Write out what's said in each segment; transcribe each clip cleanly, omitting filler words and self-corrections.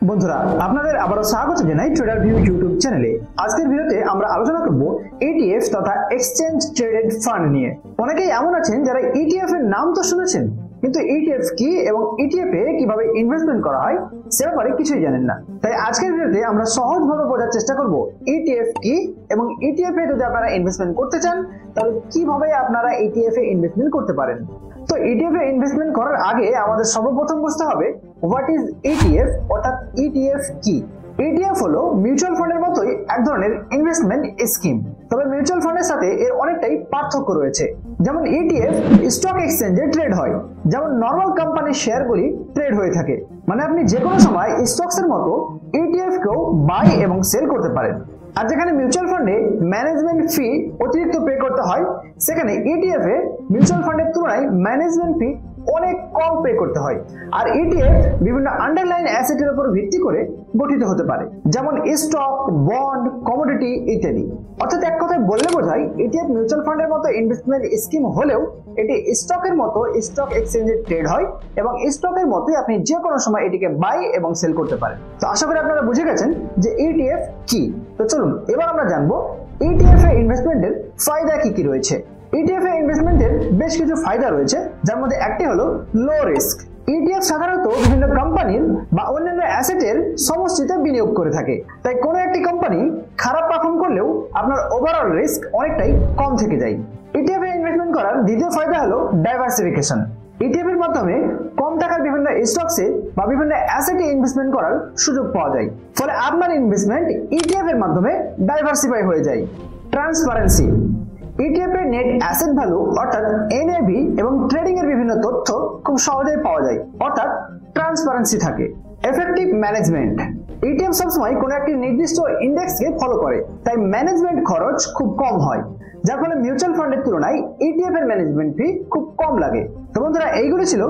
বন্ধুরা আপনাদের আবারো স্বাগত জানাই ট্রেডার ভিউ ইউটিউব চ্যানেলে। আজকের ভিডিওতে আমরা আলোচনা করব ETF তথা এক্সচেঞ্জ ট্রেডেড ফান্ড নিয়ে। অনেকেই এমন আছেন যারা ETF এর নাম তো শুনেছেন, কিন্তু ETF কি এবং ETF এ কিভাবে ইনভেস্টমেন্ট করা হয় সে ব্যাপারে কিছুই জানেন না। তাই আজকের ভিডিওতে আমরা সহজভাবে বোঝার চেষ্টা করব ETF কি এবং ETF এ যদি আপনারা ইনভেস্টমেন্ট করতে চান তাহলে কিভাবে আপনারা ETF এ ইনভেস্টমেন্ট করতে পারেন। তো ETF এ ইনভেস্টমেন্ট করার আগে আমাদের সর্বপ্রথম বুঝতে হবে হোয়াট ইজ ETF অর্থাৎ ETF কি। ETF হলো মিউচুয়াল ফান্ডের মতোই এক ধরনের ইনভেস্টমেন্ট স্কিম, তবে মিউচুয়াল ফান্ডের সাথে এর অনেকটাই পার্থক্য রয়েছে। যেমন ETF স্টক এক্সচেঞ্জে ট্রেড হয়, যেমন নরমাল কোম্পানির শেয়ারগুলি ট্রেড হয়ে থাকে। মানে আপনি যে কোনো সময় স্টকস এর মতো ETF কেও বাই এবং সেল করতে পারেন। আর যেখানে মিউচুয়াল ফান্ডে ম্যানেজমেন্ট ফি অতিরিক্ত পে করতে হয়, সেখানে ETF এ মিউচুয়াল ফান্ডের তুলনায় ম্যানেজমেন্ট ফি অনেক কম পে করতে হয়। আর ETF বিভিন্ন আন্ডারলাইন অ্যাসেটের উপর ভিত্তি করে গঠিত হতে পারে, যেমন স্টক, বন্ড, কমোডিটি ইত্যাদি। অর্থাৎ এক কথায় বললে বোঝায় ETF মিউচুয়াল ফান্ডের মতো ইনভেস্টমেন্ট স্কিম হলেও এটি স্টকের মতো স্টক এক্সচেঞ্জে ট্রেড হয় এবং স্টকের মতোই আপনি যে কোনো সময় এটিকে বাই এবং সেল করতে পারেন। তো আশা করি আপনারা বুঝে গেছেন যে ETF কি। তো চলুন এবার আমরা জানবো ETF এ ইনভেস্টমেন্টের ফায়দা কি কি রয়েছে। ETF এ ইনভেস্টমেন্টের বেশ কিছু ফায়দা রয়েছে, যার মধ্যে একটি হলো লো রিস্ক। ETF সাধারণত বিভিন্ন কোম্পানির বা অন্যান্য অ্যাসেটের সমষ্টিতে বিনিয়োগ করে থাকে, তাই কোনো একটি কোম্পানি খারাপ পারফর্ম করলেও আপনার ওভারঅল রিস্ক অনেকটাই কম থেকে যায়। ETF এ ইনভেস্টমেন্ট করার দ্বিতীয় ফায়দা হলো ডাইভার্সিফিকেশন। ETF এর মাধ্যমে কম টাকার বিভিন্ন স্টকসে বা বিভিন্ন অ্যাসেটে ইনভেস্টমেন্ট করার সুযোগ পাওয়া যায়, ফলে আপনার ইনভেস্টমেন্ট ETF এর মাধ্যমে ডাইভার্সিফাই হয়ে যায়। ট্রান্সপারেন্সি। ETF এর নেট অ্যাসেট ভ্যালু অর্থাৎ NAV এবং ট্রেডিং এর বিভিন্ন তথ্য খুব সহজেই পাওয়া যায়, অর্থাৎ ট্রান্সপারেন্সি থাকে। Effective management. ETF সবসময় কোনো একটি নির্দিষ্ট ইন্ডেক্সকে ফলো করে, তাই ম্যানেজমেন্ট খরচ খুব কম হয়, যার ফলে মিউচুয়াল ফান্ডের তুলনায় ETF এর ম্যানেজমেন্ট ফি খুব কম লাগে। তো বন্ধুরা, এইগুলো ছিল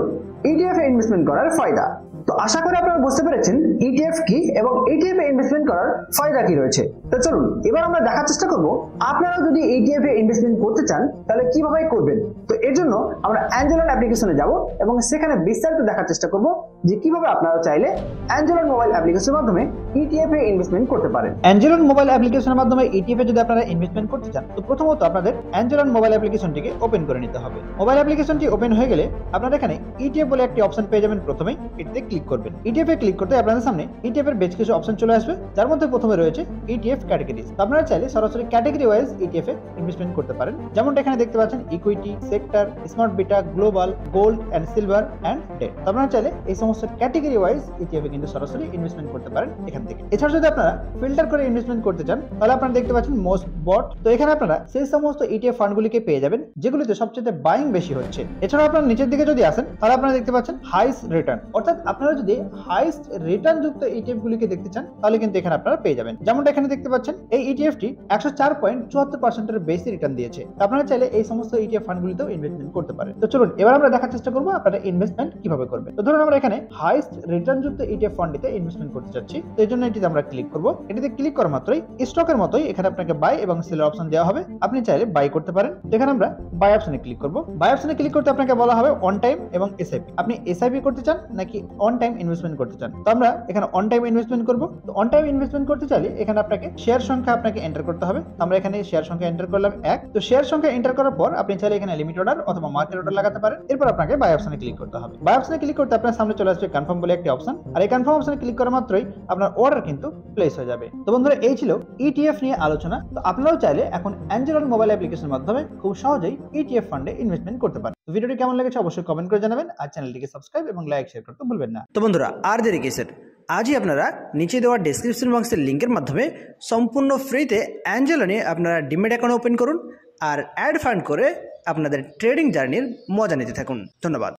ETF এ ইনভেস্টমেন্ট করার ফায়দা। তো আশা করি আপনারা বুঝতে পেরেছেন ETF কি এবং ETF এ ইনভেস্টমেন্ট করার ফায়দা কি রয়েছে। তো চলুন এবার আমরা দেখার চেষ্টা করব আপনারা যদি ETF এ ইনভেস্টমেন্ট করতে চান তাহলে কিভাবে করবেন। তো এর জন্য আমরা অ্যাঞ্জেলন অ্যাপ্লিকেশনে যাব এবং সেখানে বিস্তারিত দেখার চেষ্টা করব যে কিভাবে আপনারা চাইলে অ্যাঞ্জেলন মোবাইল অ্যাপ্লিকেশনের মাধ্যমে ETF এ ইনভেস্টমেন্ট করতে পারেন। অ্যাঞ্জেলন মোবাইল অ্যাপ্লিকেশনের মাধ্যমে ETF এ যদি আপনারা ইনভেস্টমেন্ট করতে চান তো প্রথমত আপনাদের অ্যাঞ্জেলন মোবাইল অ্যাপ্লিকেশনটিকে ওপেন করে নিতে হবে। মোবাইল অ্যাপ্লিকেশনটি ওপেন হয়ে গেলে আপনারা এখানে ETF বলে একটি অপশন পেয়ে যাবেন। প্রথমেই এটিতে ক্লিক করবেন। ETF এ ক্লিক করতে আপনাদের সামনে ETF এর বেশ কিছু অপশন চলে আসবে, যার মধ্যে প্রথমে রয়েছে ETF ক্যাটাগরিজ। আপনারা চাইলে সরাসরি ক্যাটাগরি ওয়াইজ ETF এ ইনভেস্টমেন্ট করতে পারেন, যেমনটা এখানে দেখতে পাচ্ছেন equity, sector, smart beta, global, gold and silver and debt. আপনারা চাইলে এই সমস্ত ক্যাটাগরি ওয়াইজ ETF এ কিন্তু সরাসরি ইনভেস্টমেন্ট করতে পারেন এখান থেকে। এছাড়া যদি আপনারা ফিল্টার করে ইনভেস্টমেন্ট করতে চান তাহলে আপনারা দেখতে পাচ্ছেন মোস্ট বট। তো এখানে আপনারা সেই সমস্ত ETF ফান্ডগুলিকে পেয়ে যাবেন যেগুলিতে সবচেয়ে বাইং বেশি হচ্ছে। এছাড়া আপনারা নিচের দিকে যদি আসেন তাহলে আপনারা দেখতে পাচ্ছেন হাইস্ট রিটার্ন, অর্থাৎ আপনারা যদি হাইস্ট রিটার্ন যুক্ত ETF গুলিকে দেখতে চান তাহলে কিন্তু এখানে আপনারা পেয়ে যাবেন। যেমনটা এখানে দেখতে পাচ্ছেন এই ETF টি 104.74% এর বেশি রিটার্ন দিয়েছে। আপনারা চাইলে এই সমস্ত ETF ফান্ডগুলিতেও ইনভেস্টমেন্ট করতে পারেন। তো চলুন এবার আমরা দেখার চেষ্টা করব আপনারা ইনভেস্টমেন্ট কিভাবে করবেন। তো ধরুন আমরা এখানে হাইস্ট রিটার্ন যুক্ত ETF ফান্ডটিতে ইনভেস্টমেন্ট করতে যাচ্ছি, তো এর জন্য এটিতে আমরা ক্লিক করব। এটিতে ক্লিক করা মাত্রই স্টকের মতোই এখানে আপনাকে বাই এবং সেলের অপশন দেওয়া হবে। আপনি চাইলে বাই করতে পারেন। এখানে আমরা বাই অপশনে ক্লিক করব। বাই অপশনে ক্লিক করতে আপনাকে বলা হবে অন টাইম এবং SIP। আপনি SIP করতে চান নাকি অন টাইম ইনভেস্টমেন্ট করতে চান। তো আমরা এখানে অন টাইম ইনভেস্টমেন্ট করব। তো অন টাইম ইনভেস্টমেন্ট করতে চাইলে এখানে আপনাকে শেয়ার সংখ্যা আপনাকে এন্টার করতে হবে। আমরা এখানে শেয়ার সংখ্যা এন্টার করলাম 1। তো শেয়ার সংখ্যা এন্টার করার পর আপনি চাইলে এখানে লিমিট অর্ডার অথবা মার্কেট অর্ডার লাগাতে পারেন। এরপর আপনাকে বাই অপশনে ক্লিক করতে হবে। বাই অপশনে ক্লিক করতে আপনার সামনে চলে আসবে কনফার্ম বলে একটি অপশন, আর এই কনফার্ম অপশনে ক্লিক করা মাত্রই আপনার অর্ডার কিন্তু প্লেস হয়ে যাবে। তো বন্ধুরা, এই ছিল ETF নিয়ে আলোচনা। তো আপনারাও চাইলে এখন অ্যাঞ্জেলন মোবাইল অ্যাপ্লিকেশনের মাধ্যমে খুব সহজেই ETF ফান্ডে ইনভেস্টমেন্ট করতে পারেন। তো ভিডিওটি কেমন লেগেছে অবশ্যই কমেন্ট করে জানাবেন, আর চ্যানেলটিকে সাবস্ক্রাইব এবং লাইক শেয়ার করতে ভুলবেন না। তো বন্ধুরা, আর দেরি কিসের, আজই আপনারা নিচে দেওয়া ডেসক্রিপশন বক্সের লিঙ্কের মাধ্যমে সম্পূর্ণ ফ্রিতে অ্যাঞ্জেলনে আপনারা ডিমেট অ্যাকাউন্ট ওপেন করুন আর অ্যাড ফান্ড করে আপনাদের ট্রেডিং জার্নির মজা নিতে থাকুন। ধন্যবাদ।